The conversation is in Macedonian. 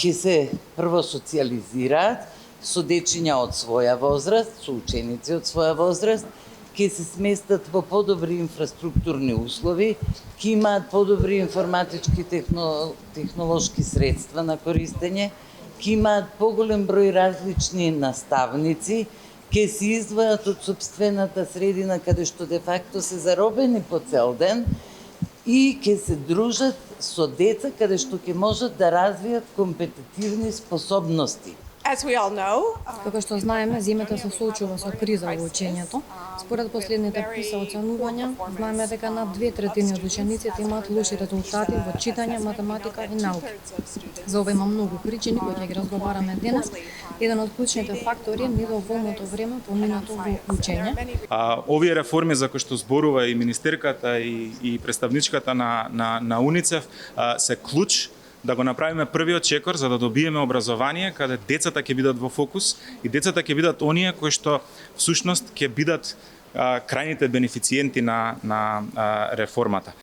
ќе се прво социализираат со дечиња од своја возраст, со ученици од своја возраст, ќе се сместат во подобри инфраструктурни услови, ќе имаат подобри информатички технолошки средства на користење, ќе имаат поголем број различни наставници, ќе се издвојат од сопствената средина каде што де факто се заробени по цел ден и ќе се дружат со деца каде што ќе можат да развијат компетитивни способности. As we all know, Како што знаеме, земјата се соочува со криза во учењето. Според последните PISA оценувања, знаеме дека над 2/3 од учениците имаат лоши резултати во читање, математика и науки. За ова има многу причини кои ќе ги разговараме денес. Еден од клучните фактори е недоволното време поминато во учење. Овие реформи за кои што зборува и министерката и представничката на УНИЦЕФ се клуч да го направиме првиот чекор за да добиеме образование каде децата ќе бидат во фокус и децата ќе бидат оние кои што всушност ќе бидат крајните бенефициенти на реформата.